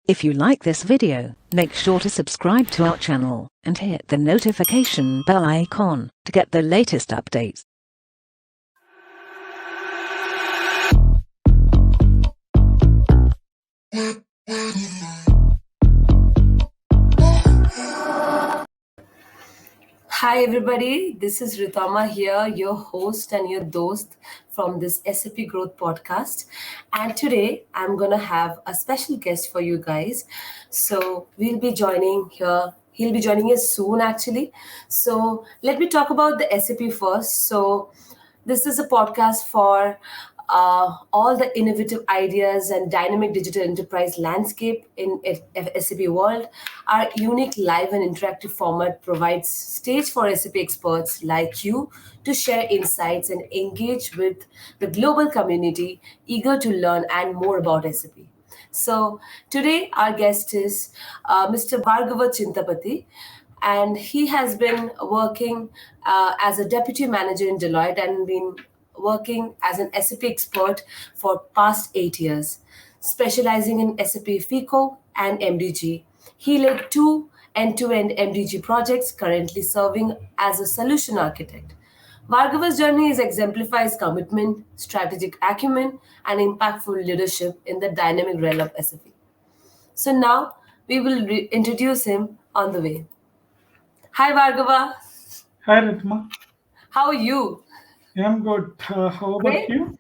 If you like this video, make sure to subscribe to our channel and hit the notification bell icon to get the latest updates. Hi everybody, this is Ritama here, your host and your dost from this SAP Growth Podcast. And today I'm going to have a special guest for you guys. So we'll be joining here. He'll be joining us soon actually. So let me talk about the SAP first. So this is a podcast for all the innovative ideas and dynamic digital enterprise landscape in SAP world. Our unique live and interactive format provides stage for SAP experts like you to share insights and engage with the global community eager to learn and more about SAP. So today our guest is Mr. Bhargava Chintapati, and he has been working as a deputy manager in Deloitte and been working as an SAP expert for past 8 years, specializing in SAP FICO and MDG. He led 2 end-to-end MDG projects, currently serving as a solution architect. Bhargava's journey exemplifies commitment, strategic acumen, and impactful leadership in the dynamic realm of SAP. So now we will introduce him on the way. Hi Bhargava. Hi, Ritma. How are you? I'm good. How about Great. you?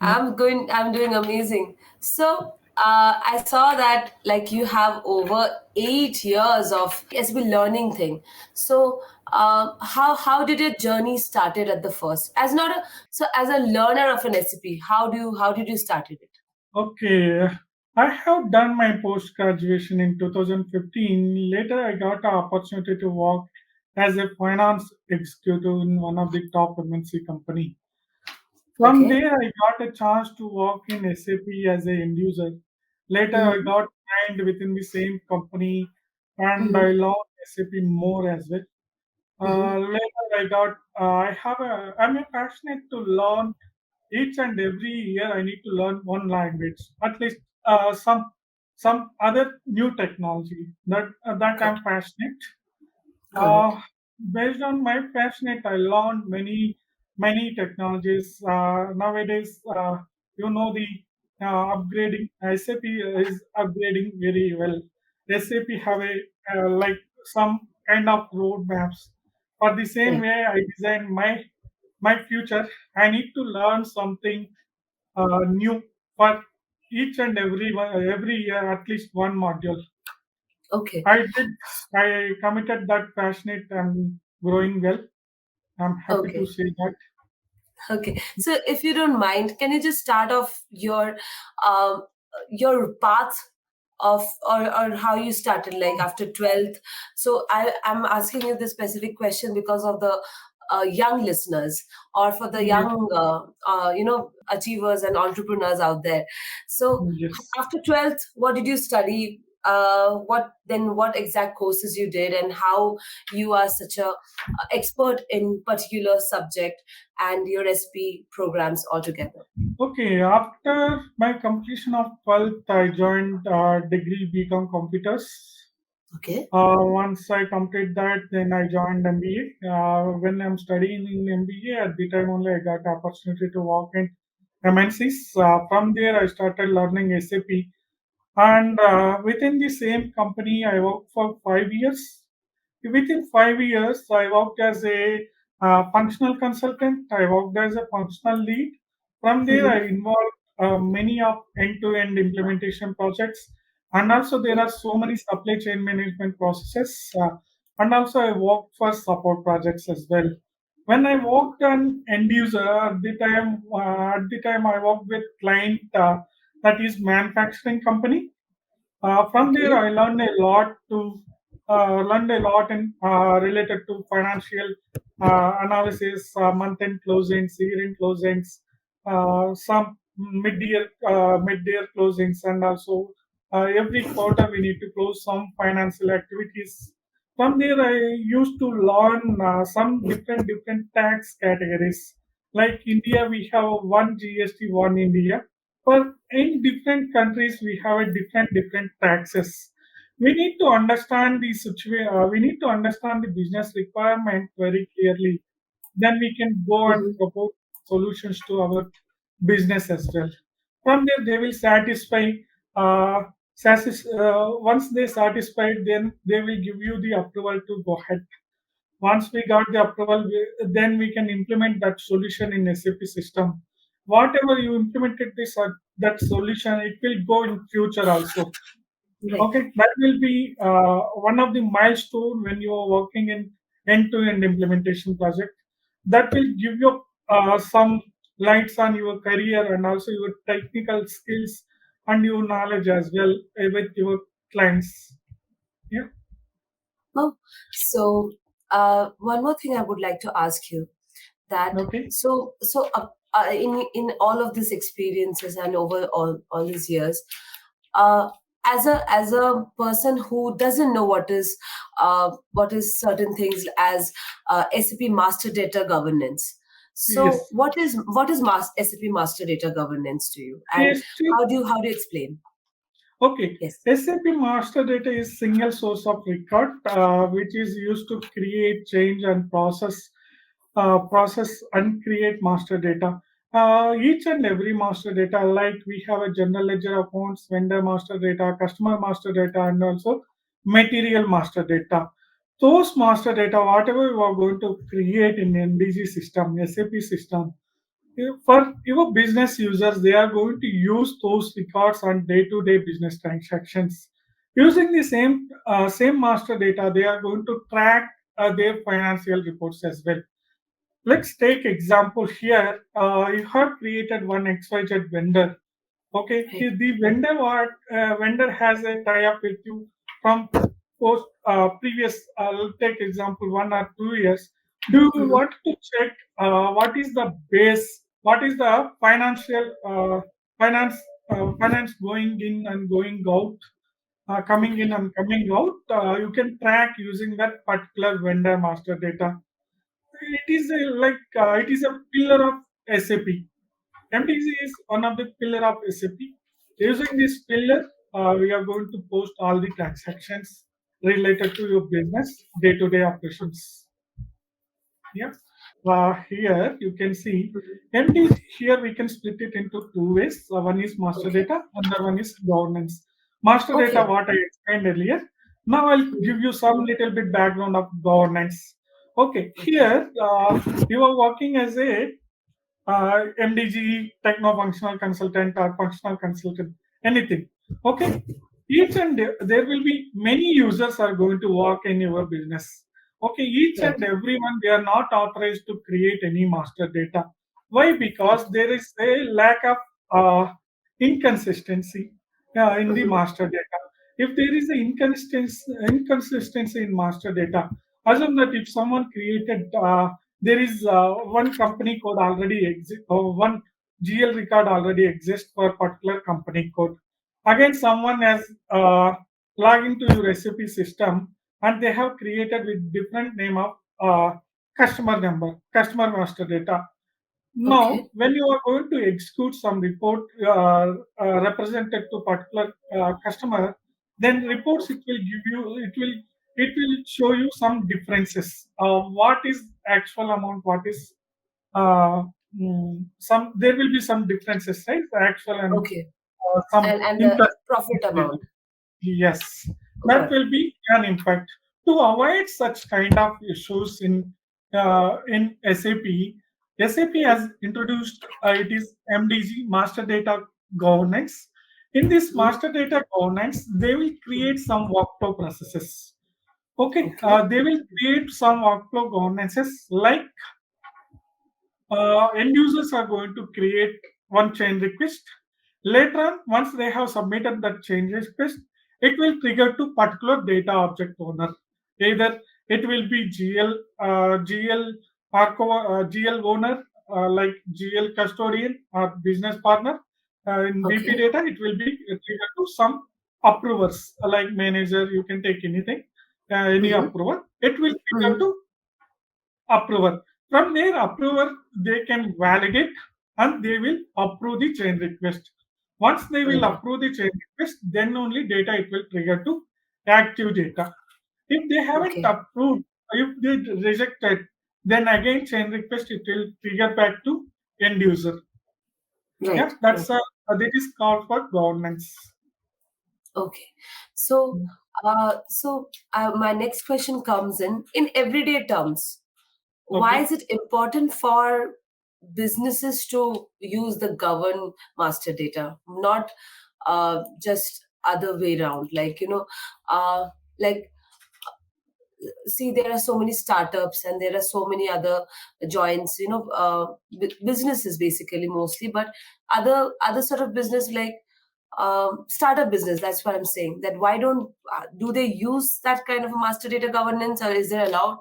I'm doing amazing. So I saw that like you have over 8 years of SB learning thing. So how did your journey started at the first? As a learner of an SAP, how did you started it? Okay. I have done my post graduation in 2015. Later, I got an opportunity to work as a finance executive in one of the top MNC company. From Okay. there, I got a chance to work in SAP as an end user. Later, I Mm-hmm. got trained within the same company, and Mm-hmm. I learned SAP more as well. Mm-hmm. Later, I'm passionate to learn each and every year. I need to learn one language, at least some other new technology that Got I'm passionate. got it. Uh, Based on my passionate, I learned many technologies. Nowadays, the upgrading. SAP is upgrading very well. SAP have a like some kind of roadmaps. For the same Right. way, I design my future. I need to learn something new for each and every year, at least one module. Okay. I did. I committed that passionate and growing well. I'm happy to Okay. say that. Okay. So if you don't mind, can you just start off um your path of or how you started like after 12th? So I'm asking you this specific question because of the young listeners or for the Yes, young achievers and entrepreneurs out there. So yes. after 12th, what did you study? What exact courses you did, and how you are such a expert in particular subject and your SP programs altogether. Okay. After my completion of 12th, I joined degree BCom Computers. Okay. Once I complete that, then I joined MBA. When I'm studying in MBA, at the time only I got opportunity to work in MNCs. From there, I started learning SAP. And within the same company, I worked for 5 years. Within 5 years, I worked as a functional consultant. I worked as a functional lead. From there, Mhm. I involved many of end-to-end implementation projects, and also there are so many supply chain management processes. And also, I worked for support projects as well. When I worked on end user, at the time I worked with client that is manufacturing company. From there, Okay. I learned a lot in related to financial analysis, month-end closings, year-end closings, some mid-year closings, and also every quarter we need to close some financial activities. From there, I used to learn some different tax categories. Like India, we have one GST, one India. For in different countries, we have a different taxes. We need to understand the situation. We need to understand the business requirement very clearly. Then we can go and Mhm. propose solutions to our business as well. From there, they will satisfy. Once they satisfied, then they will give you the approval to go ahead. Once we got the approval, then we can implement that solution in SAP system. Whatever you implemented this that solution, it will go in future also. Right. Okay, that will be one of the milestone when you are working in end-to-end implementation project. That will give you some lights on your career and also your technical skills and your knowledge as well with your clients. Yeah. Oh, so one more thing I would like to ask you that Okay. in all of these experiences and over all these years, uh, as a person who doesn't know what is certain things as SAP Master Data Governance. So Yes. SAP Master Data Governance to you, and Yes. how do you explain? Okay, Yes. SAP Master Data is single source of record, which is used to create, change, and process and create master data. Each and every master data, like we have a general ledger accounts, vendor master data, customer master data, and also material master data. Those master data, whatever you are going to create in MDG system, SAP system, for your business users, they are going to use those records on day-to-day business transactions. Using the same master data, they are going to track their financial reports as well. Let's take example here. You have created one XYZ vendor. Okay, Right. vendor has a tie-up with you from previous. I'll take example 1 or 2 years. Do you Mhm. want to check what is the base? What is the finance going in and going out? Coming in Okay. and coming out, you can track using that particular vendor master data. It is a pillar of SAP. MDG is one of the pillar of SAP. Using this pillar, we are going to post all the transactions related to your business day-to-day operations. Yeah. Here you can see Mhm. MDG. Here we can split it into two ways. One is master Okay. data, another one is governance. Master data, Okay. what I explained earlier. Now I'll Mhm. give you some little bit background of governance. Okay, Okay. here you are working as a MDG, techno-functional consultant or functional consultant, anything. Okay, there will be many users are going to work in your business. Okay, each Right. and everyone, they are not authorized to create any master data. Why? Because there is a lack of inconsistency in the Mhm. master data. If there is an inconsistency in master data, assume that if someone created there is one company code already exist or one GL record already exists for particular company code. Again, someone has logged into your SAP system and they have created with different name of customer number, customer master data. Now, Okay. when you are going to execute some report represented to particular customer, then reports it will give you it will show you some differences. What is actual amount? What is uh, some? There will be some differences, right? The actual and Okay. some And the interest. profit amount. Yes, that Got it. will be an impact. To avoid such kind of issues in SAP, SAP has introduced it is MDG Master Data Governance. In this Mhm. Master Data Governance, they will create some workflow processes. Okay, Okay. they will create some workflow governances like end users are going to create one change request. Later on, once they have submitted that change request, it will trigger to particular data object owner. Either it will be GL GL owner like GL custodian or business partner. In BP Okay. data, it will be triggered to some approvers like manager. You can take anything, any Mm-hmm. approver. It will trigger Mm-hmm. to approver. From their approver, they can validate and they will approve the change request. Once they will Okay. approve the change request, then only data it will trigger to active data. If they haven't Okay. approved, if they rejected, then again change request it will trigger back to end user. Yeah, Right. that's Right. that is called for governance. Okay. So, my next question comes in everyday terms. Why Okay. is it important for businesses to use the govern master data, not just other way around? Uh, like see, there are so many startups and there are so many other joints, businesses basically mostly, but other sort of business like startup business. That's what I'm saying. That why don't do they use that kind of a master data governance, or is there allowed?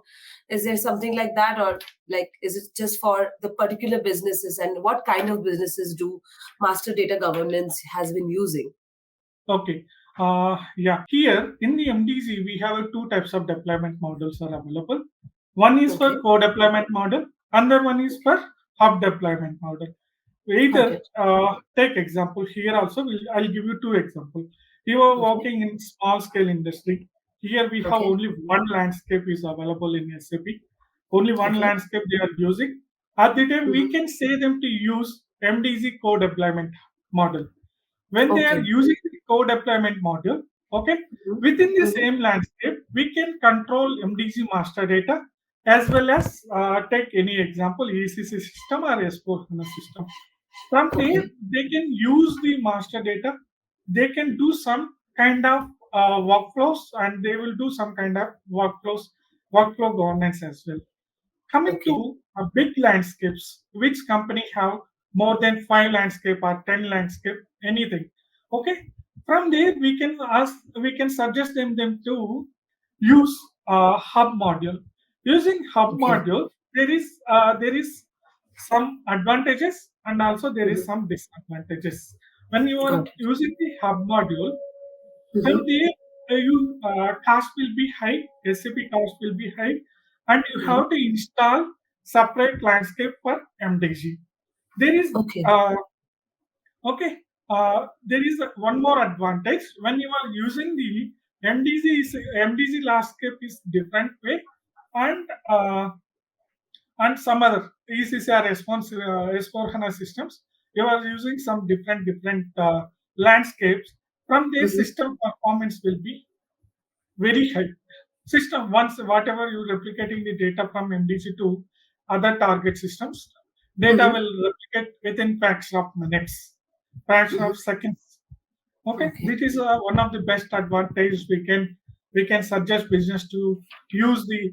Is there something like that, or like is it just for the particular businesses? And what kind of businesses do master data governance has been using? Okay. Yeah. Here in the MDG, we have two types of deployment models are available. One is for Okay, co-deployment model, another one is for hub deployment model. got Either it. take example here also. I'll give you two examples. You are Okay, working in small scale industry. Here we have okay, only one landscape is available in SAP. Only one okay. landscape they are using. At the time, we Hmm. can say them to use MDG co-deployment model when they are Okay. using the co-deployment module, okay, Hmm. within the Hmm. same landscape, we can control MDG master data as well as take any example ECC system or S4HANA system. From there, Okay, they can use the master data. They can do some kind of workflows, and they will do some kind of workflow governance as well. Coming okay, to big landscapes, which company have more than five landscape or 10 landscape, anything. Okay. From there, we can suggest them to use hub module. Using hub okay. module, there is some advantages and also there is Hmm. some disadvantages. When you are Got it. using the hub module, from Hmm. there, cost will be high, SAP cost will be high, and you Hmm. have to install separate landscape for MDG. There is Okay, uh, okay. There is one more advantage when you are using the MDG landscape is different way, and some other ECCR response S4HANA systems. You are using some different landscapes. From their hmm, system performance will be very high. System once whatever you replicating the data from MDC to other target systems, data hmm, will replicate within fraction of minutes, fraction hmm. of seconds. Okay, Okay. this is one of the best advantages we can suggest business to use the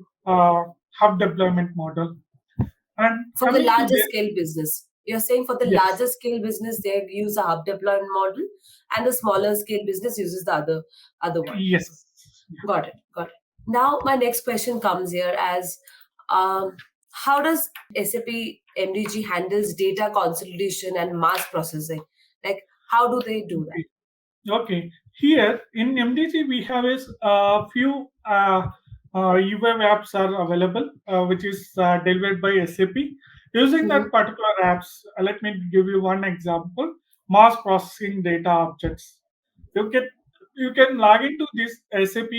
hub deployment model. And For the coming to larger this, scale business, you're saying for the yes, larger scale business, they use a hub deployment model, and the smaller scale business uses the other one. yes, Got it. Got it. Now, my next question comes here as how does SAP MDG handles data consolidation and mass processing? Like, how do they do that? yeah. Okay, here in MDG we have a few UWeb apps are available, which is delivered by SAP. Using Hmm. that particular apps, let me give you one example: mass processing data objects. You can you can log into this SAP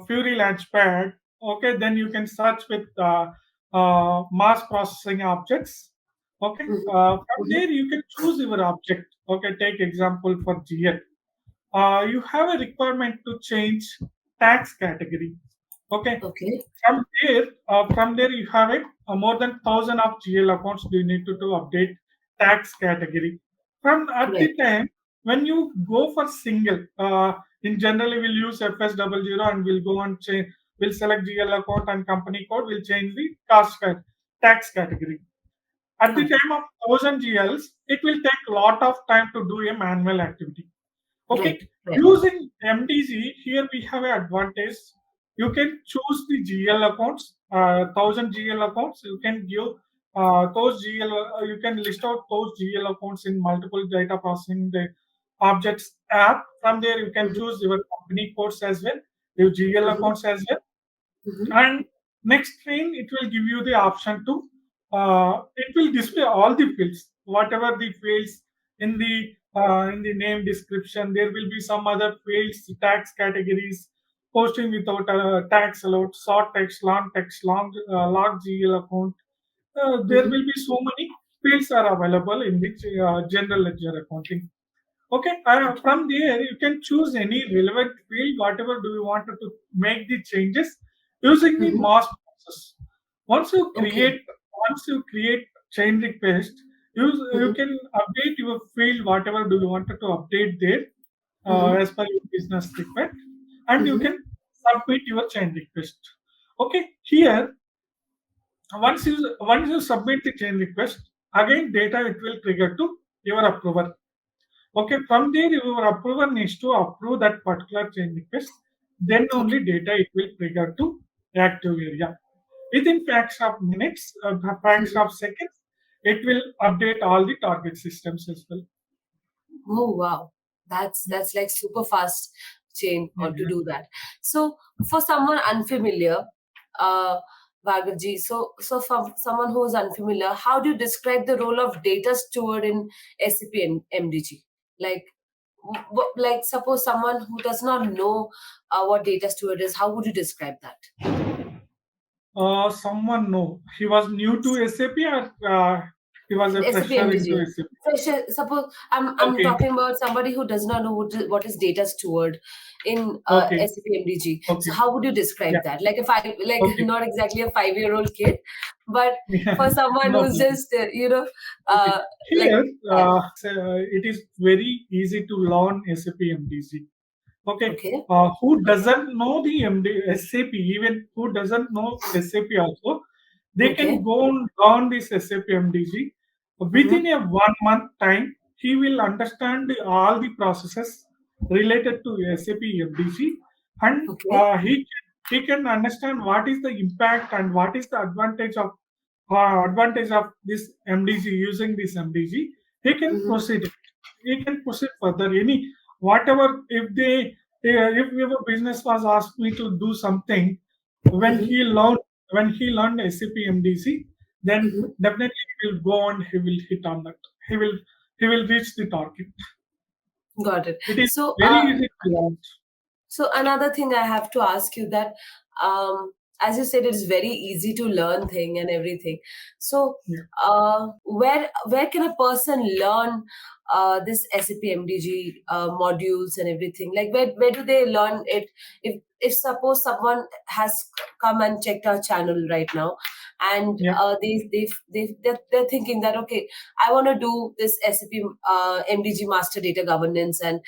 Fury Launchpad. Okay, then you can search with mass processing objects. Okay, Hmm. from Hmm. there you can choose your object. Okay, take example for GL. You have a requirement to change tax category. Okay, Okay. from there you have it. More than thousand of GL accounts you need to update tax category. From at Right. the time when you go for single, in generally we'll use FS00 and we'll go and change. We'll select GL account and company code. We'll change the tax category. At the Got it. time of 1000 GLs, it will take a lot of time to do a manual activity. Okay, Right. Right. using MDG, here we have an advantage. You can choose the GL accounts, 1000 GL accounts. You can give those GL, you can list out those GL accounts in multiple data processing the objects app. From there, you can Hmm. choose your company codes as well, your GL Hmm. accounts as well. Hmm. And next screen, it will give you the option to, it will display all the fields, whatever the fields in the name description. There will be some other fields, tax categories, posting without tax allowed, short text, log GL account. There Mm-hmm. will be so many fields are available in the general ledger accounting. Okay, from there you can choose any relevant field, whatever do you want to make the changes using the Mm-hmm. mass process. Once you Okay. create, once you create change request, you Mm-hmm. can update your field, whatever do you want to update there Mm-hmm. as per your business request, and you Mm-hmm. can submit your change request. Okay, here once you submit the change request, again data it will trigger to your approver. Okay, from there your approver needs to approve that particular change request. Then Okay. only data it will trigger to active area. Within fraction of minutes, fraction Mm-hmm. of seconds, it will update all the target systems as well. Oh wow, that's like super fast chain or to do Exactly. that. So for someone unfamiliar, uh, Bhargavji, so for someone who is unfamiliar, how do you describe the role of data steward in SAP MDG? Like, like suppose someone who does not know what data steward is, how would you describe that? Someone no, he was new to SAP or he was a SAP fresher into MDG. SAP. Fresher, suppose I'm Okay, talking about somebody who does not know what is data steward in okay, SAP MDG. So okay, how would you yeah, describe that? Like if I like okay, not exactly a 5-year-old kid, but yeah, for someone no who's problem. just Okay, like here yeah. it is very easy to learn SAP MDG. Okay, Okay. who doesn't know the SAP, even who doesn't know SAP also, they can Okay. go and learn this SAP MDG. Mm-hmm. Within a 1 month time, he will understand all the processes related to SAP MDG, and Okay. he can understand what is the impact and what is the advantage of this MDG using this MDG. He can Mm-hmm. proceed. He can proceed further. Any whatever if your business was asked me to do something, when Mm-hmm. he learned when he learned SAP MDC, then Mm-hmm. definitely he will go and he will hit on that. He will he will reach the target. Got it. It is So very easy to launch. So another thing I have to ask you that, as you said, it's very easy to learn thing and everything. So Yeah, where can a person learn this SAP MDG modules and everything? Like where do they learn it? If suppose someone has come and checked our channel right now, and yeah, they're thinking that okay, I want to do this SAP MDG Master Data Governance and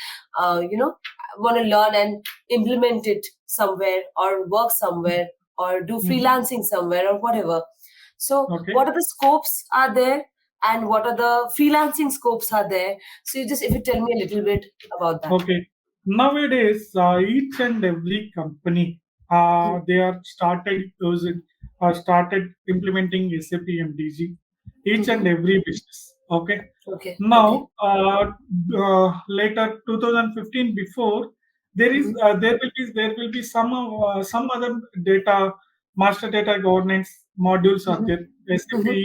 want to learn and implement it somewhere or work somewhere or do mhm. freelancing somewhere or whatever. So Okay. what are the scopes are there and what are the freelancing scopes are there? So you just if you tell me a little bit about that. Okay. Nowadays, each and every company they are started implementing SAP MDG. Each and Mm-hmm. every business. Okay. Okay. Okay. Now, later 2015 before Mm-hmm. there will be some other data master data governance modules are Mm-hmm. there. SAP Mm-hmm.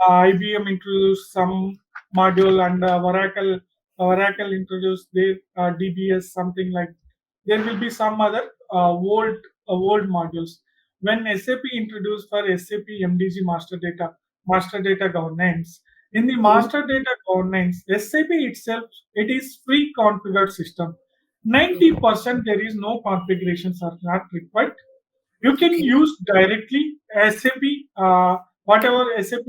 IBM introduced some module and Oracle introduced their DBS, something like. There will be some other old modules. When SAP introduced for SAP MDG Master Data Governance, in the Mm-hmm. Master Data Governance, SAP itself it is free configured system. Mm-hmm. 90% there is no configurations are not required. You can Okay. use directly SAP, whatever SAP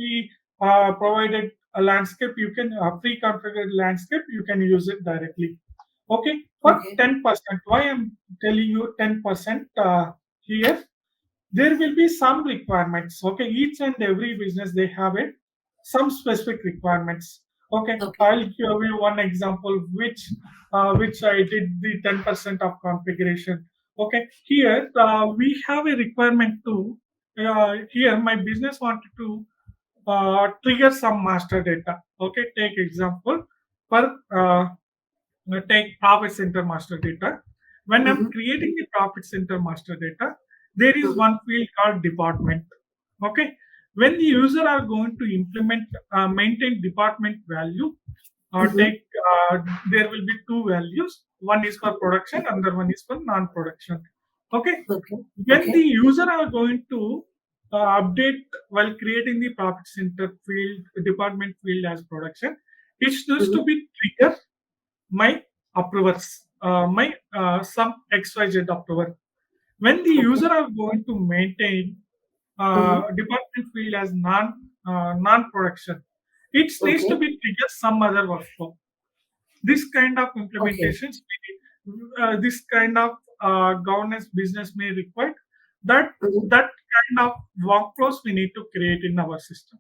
provided a landscape, you can pre-configured landscape, you can use it directly. Okay, for Okay. 10%, why I'm telling you 10% here, there will be some requirements. Okay, each and every business they have it, some specific requirements. Okay, Okay. I'll give you one example which I did the 10% of configuration. Okay, here we have a requirement to here my business wanted to trigger some master data. Okay, take example for take profit center master data. When I'm Mm-hmm. creating the profit center master data, there is Mm-hmm. one field called department. Okay, when the user are going to implement maintain department value, Mm-hmm. take there will be two values. One is for production, another one is for non-production. Okay. Okay. When the Okay. user are going to update while creating the profit center field department field as production, it needs to Mm-hmm. be trigger my approvers, my some XYZ approver. When the Okay. user are going to maintain Mm-hmm. department field as non-production, it needs to Okay. be trigger some other workflow. This kind of Okay. implementations, this kind of governance business may require that Mm-hmm. that kind of workflows we need to create in our system.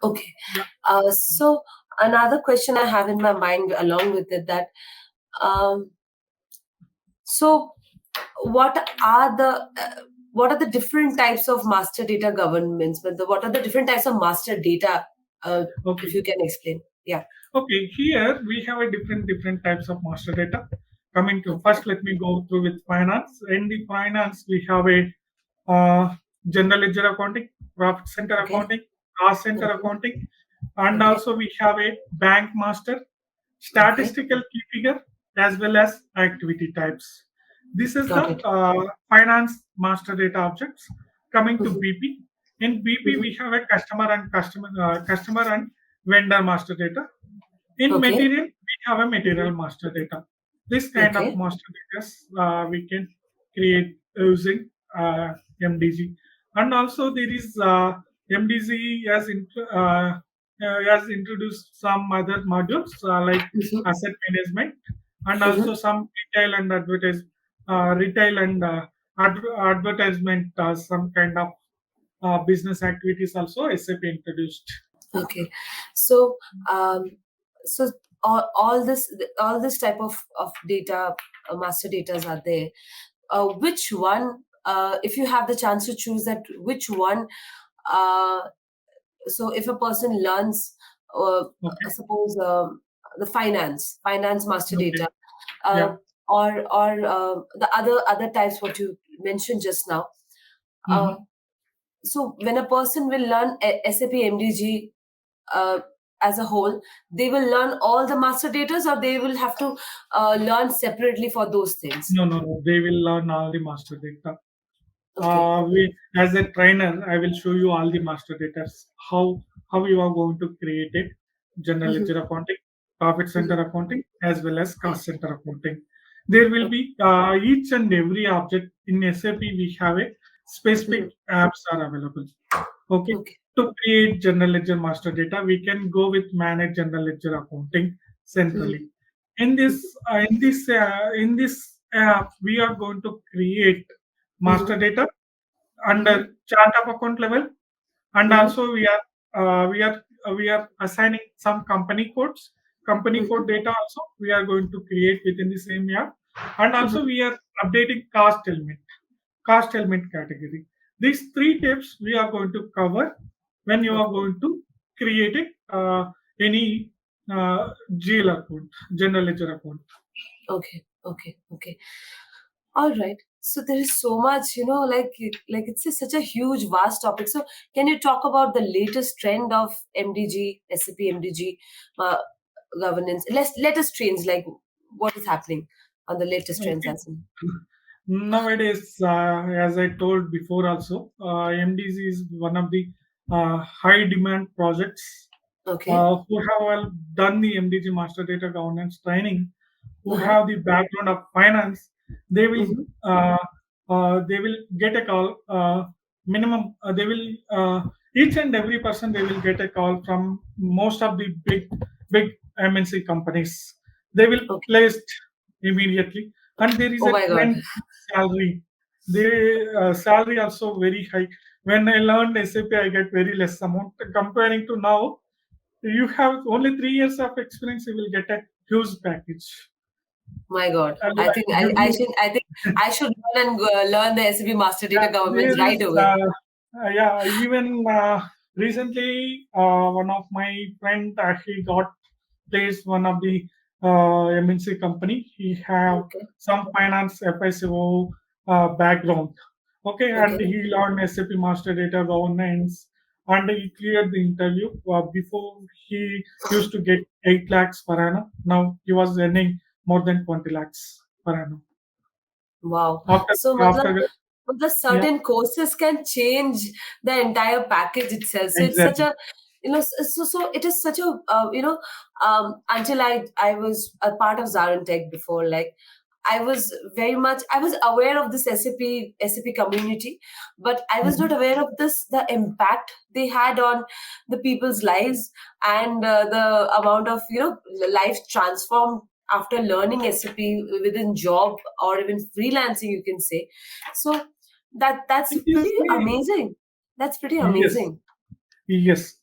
Okay. Yeah. So another question I have in my mind along with it that um, so what are the what are the different types of master data governments? But what are the different types of master data? If Okay. you can explain. Yeah. Okay. Here we have a different types of master data. Coming to Okay. first, let me go through with finance. In the finance, we have a general ledger accounting, profit center Okay. accounting, cost center Okay. accounting, and Okay. also we have a bank master, Okay. statistical key figure, as well as activity types. This is the Got it. finance master data objects. Coming to Mm-hmm. BP, in BP Mm-hmm. we have a customer and vendor master data. In Okay. material, we have a Mm-hmm. material master data. This kind of Okay. master data we can create using MDG. And also there is MDG has introduced some other modules like Mm-hmm. asset management, and Mm-hmm. also some retail and advertisement, some kind of business activities also SAP introduced. Okay. So um, so all this type of data, master datas are there. Which one, if you have the chance to choose that, which one, uh, so if a person learns, Okay. suppose the finance master Okay. data, uh, Yeah. or the other types what you mentioned just now, uh, Mhm. so when a person will learn SAP MDG uh, as a whole, they will learn all the master datas, or they will have to learn separately for those things. No, no, no. They will learn all the master data. Okay. Okay. As a trainer, I will show you all the master data. How you are going to create it. General Mhm. ledger accounting, profit Mhm. center accounting, as well as Okay. cost center accounting. There will Okay. be each and every object in SAP. We have a Mhm. specific apps are available. Okay. Okay. To create general ledger master data, we can go with manage general ledger accounting Mhm. centrally. In this app, we are going to create master Mhm. data Mhm. under chart of account level, and Mhm. also we are assigning some company Mhm. code data also we are going to create within the same app, and Mhm. also we are updating cost element category. These three tips we are going to cover when you are Okay. going to create it, any GL account, general ledger account. Okay. Okay. Okay. All right. So there is so much, it's such a huge, vast topic. So can you talk about the latest trend of MDG, SAP MDG uh, governance? Let us trends, like what is happening on the latest trends Okay. as in. Nowadays, as I told before, also MDC is one of the high demand projects. Okay. Who have all done the MDG Master Data Governance training, who Uh-huh. have the background of finance, they will Mm-hmm. uh, they will get a call. Minimum, they will each and every person they will get a call from most of the big MNC companies. They will Okay. placed immediately, and there is Oh a my God. trend in salary. The salary also very high. When I learned SAP, I get very less amount comparing to now. You have only 3 years of experience, you will get a huge package. My God. And I I think give you, I think I should learn and learn the SAP Master yeah, Data Governance there right is, away. yeah, even recently, one of my friend actually got placed one of the MNC company. He have Okay. some finance FSO background. Okay, and Okay. he learned SAP Master Data Governance, and he cleared the interview. Before he used to get 8 lakhs per annum. Now he was earning more than 20 lakhs per annum. Wow. After So, after the yeah, certain courses can change the entire package itself. So it's such exactly. a, so it is such a, until I was a part of ZaranTech before, like I was very much, I was aware of this SAP community, but I was not Mhm. aware of the impact they had on the people's lives, and the amount of, lives transformed after learning SAP within job or even freelancing, you can say. So that's It is pretty the amazing. That's pretty yes. amazing. Yes.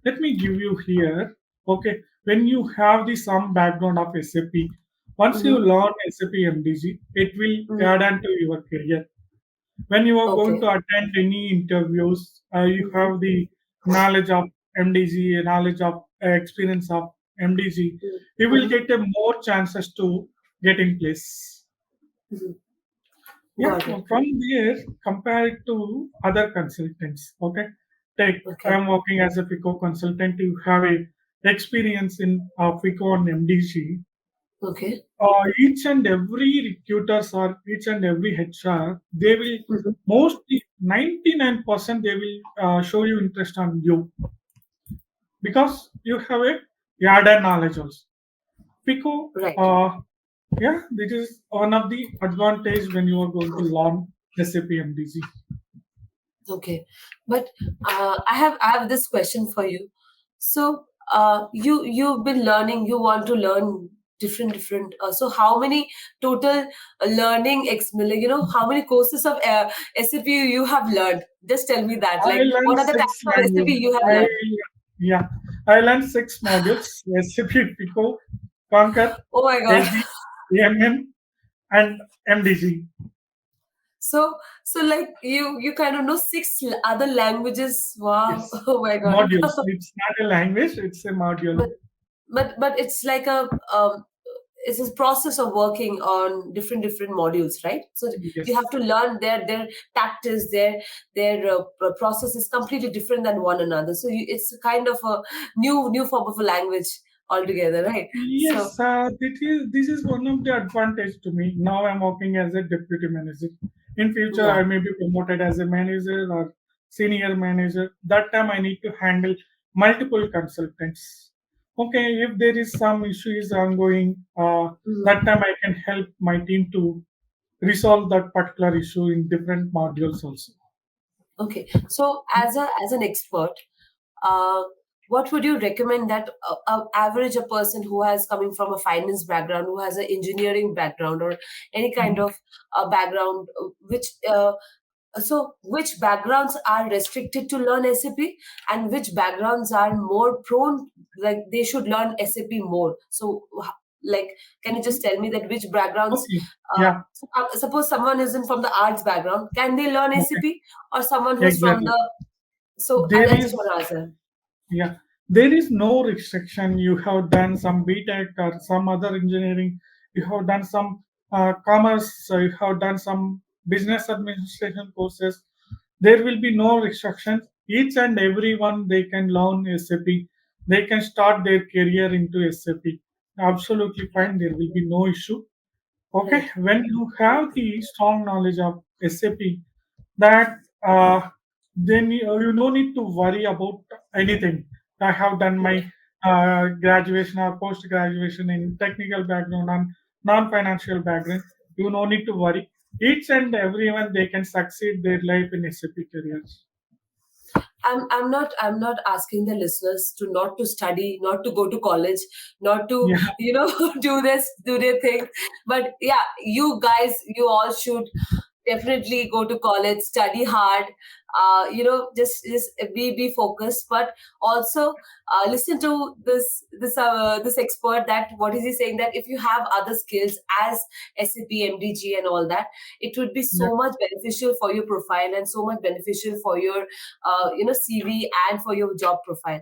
Let me give you here. Okay. When you have the some background of SAP, once you Mm-hmm. learn SAP MDG, it will Mm-hmm. add on to your career. When you are going Okay. to attend any interviews, you Mm-hmm. have the knowledge of MDG, knowledge of experience of MDG, you will Mm-hmm. get a more chances to get in place. Mm-hmm. Yeah, Got it. from there, compared to other consultants, okay, take Okay. I'm working as a FICO consultant. You have a experience in FICO and MDG. Okay. Each and every recruiters or each and every HR, they will Mm-hmm. mostly 99% they will show you interest on you because you have a added knowledge also. FICO, Right. yeah, this is one of the advantage when you are going to learn SAP MDG. Okay, but I have this question for you. So you've been learning. You want to learn different. So how many total learning like, how many courses of SAP you have learned? Just tell me that. I Like, learned what are the six types of SAP languages. you have I learned? yeah, I learned six modules: SAP FICO, Conquer, Oh my God. SD, EMM, and MDG. So like you kind of know six other languages. Wow. Yes, Oh my God. modules. It's not a language; it's a module. But but it's like a it's a process of working on different modules, right? So you have Yes, to learn their tactics, their process is completely different than one another. So it's a kind of a new form of a language altogether, right? So yes. This is one of the advantage to me. Now I'm working as a deputy manager. In future, yeah. I may be promoted as a manager or senior manager. That time, I need to handle multiple consultants. Okay, if there is some issues ongoing, Mhm. that time I can help my team to resolve that particular issue in different modules also. Okay, so as an expert, uh, what would you recommend that average a person who has coming from a finance background, who has an engineering background, or any kind Mhm. of background, which backgrounds are restricted to learn SAP, and which backgrounds are more prone, like they should learn SAP more? So, like, can you just tell me that which backgrounds? Okay, yeah, Suppose someone isn't from the arts background, can they learn okay, SAP, or someone who's from exactly. the? So There I just want is to answer. Yeah, there is no restriction. You have done some BTech or some other engineering. You have done some commerce. You have done some business administration courses. There will be no restrictions. Each and everyone they can learn SAP. They can start their career into SAP. Absolutely fine. There will be no issue. Okay, Right. when you have the strong knowledge of SAP, that then you no need to worry about anything. I have done my Right. graduation or post graduation in technical background and non-financial background. You no need to worry. Each and everyone they can succeed their life in SAP careers. I'm not asking the listeners not to study, not to go to college, not to Yeah, do their thing. But yeah, you guys, you all should definitely go to college, study hard, just be focused, but also listen to this expert, that what is he saying, that if you have other skills as SAP MDG and all that, it would be yeah. so much beneficial for your profile, and so much beneficial for your CV, and for your job profile.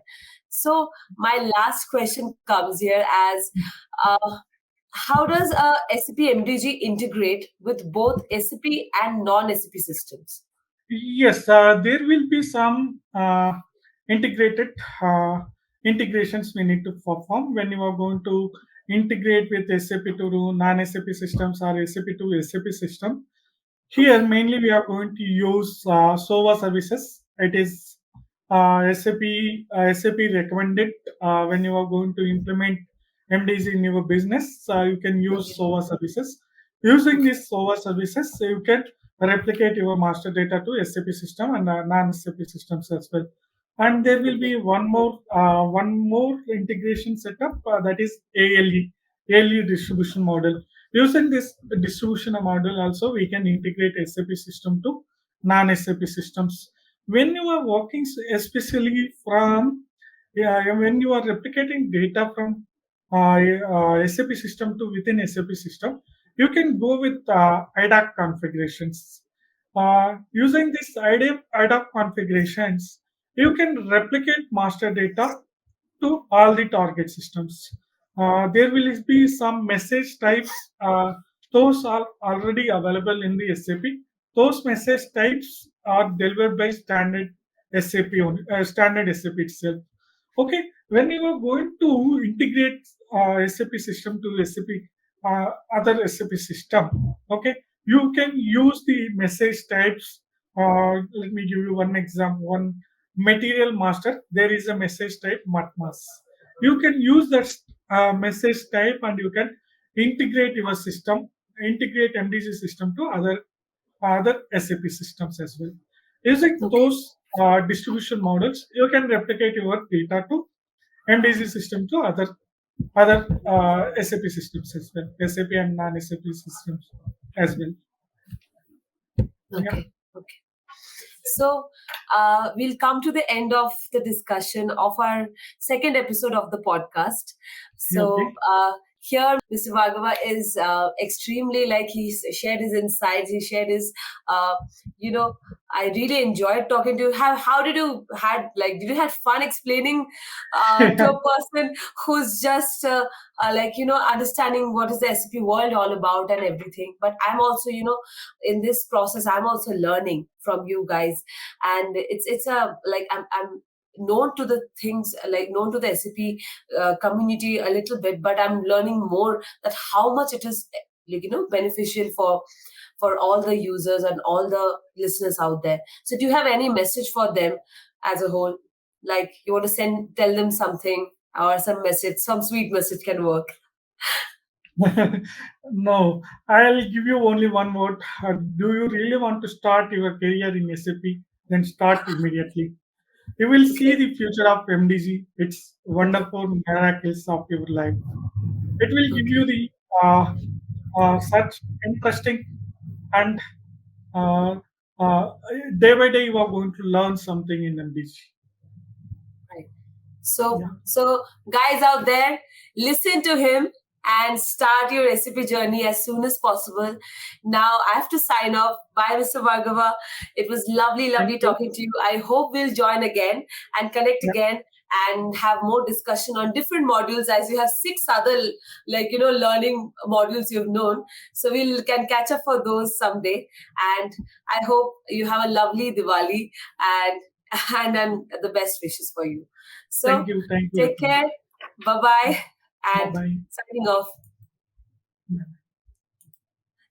So my last question comes here as, uh, how does a SAP MDG integrate with both SAP and non-SAP systems? Yes, there will be some integrated uh, integrations we need to perform when you are going to integrate with SAP to non-SAP systems or SAP to SAP system. Here, Okay. mainly we are going to use SOVA services. It is SAP recommended when you are going to implement MDG in your business. You can use Okay. SOVA services. Using Okay. these SOVA services, you can replicate your master data to SAP system and non-SAP systems as well. And there will Okay. be one more integration setup that is ALE distribution model. Using this distribution model also, we can integrate SAP system to non-SAP systems. When you are working, especially from, yeah, when you are replicating data from SAP system to within SAP system, you can go with IDAC configurations. Using this IDAC configurations, you can replicate master data to all the target systems. There will be some message types. Those are already available in the SAP. Those message types are delivered by standard SAP itself. Okay, when you are going to integrate SAP system to SAP other SAP system, okay, you can use the message types. Let me give you one example. One material master, there is a message type matmas. You can use that message type and you can integrate your system, integrate MDG system to other SAP systems as well. Using Okay. those distribution models, you can replicate your data to MDG system to other SAP systems as well, SAP and non-SAP systems as well. Yeah. Okay. Okay. So, we'll come to the end of the discussion of our second episode of the podcast. So, Okay. here, Mr. Bhargava is extremely like shared his insights, he shared his, uh, you know, I really enjoyed talking to you. How did you did you have fun explaining to a person who's just understanding what is the SAP world all about and everything? But I'm also, in this process, I'm also learning from you guys, and it's a like I'm known to the things, like known to the SAP community a little bit, but I'm learning more that how much it is beneficial for all the users and all the listeners out there. So do you have any message for them as a whole? Like you want to tell them something, or some message, some sweet message can work. No, I'll give you only one word. Do you really want to start your career in SAP? Then start immediately. You will see Okay. the future of MDG. It's Okay. wonderful miracles of your life. It will give Okay. you the such interesting and uh, uh, day by day you are going to learn something in MDG. Right. So, Yeah. so guys out there, listen to him and start your recipe journey as soon as possible. Now, I have to sign off. Bye, Mr. Bhargava. It was lovely, Thank lovely you. talking to you. I hope we'll join again and connect Yeah. again and have more discussion on different modules, as you have six other learning modules you've known. So we'll can catch up for those someday. And I hope you have a lovely Diwali and and the best wishes for you. So Thank you. Thank you. take care. Bye bye. Bye And bye. signing off.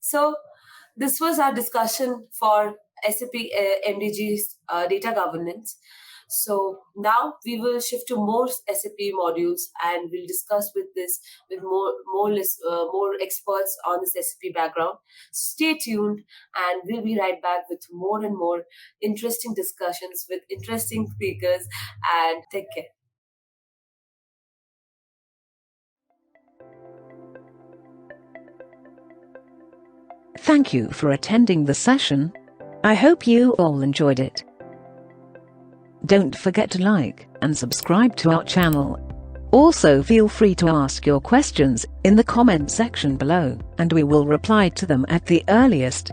So this was our discussion for SAP MDG's data governance. So now we will shift to more SAP modules, and we'll discuss with more experts on this SAP background. So stay tuned, and we'll be right back with more and more interesting discussions with interesting speakers. And take care. Thank you for attending the session. I hope you all enjoyed it. Don't forget to like and subscribe to our channel. Also, feel free to ask your questions in the comment section below, and we will reply to them at the earliest.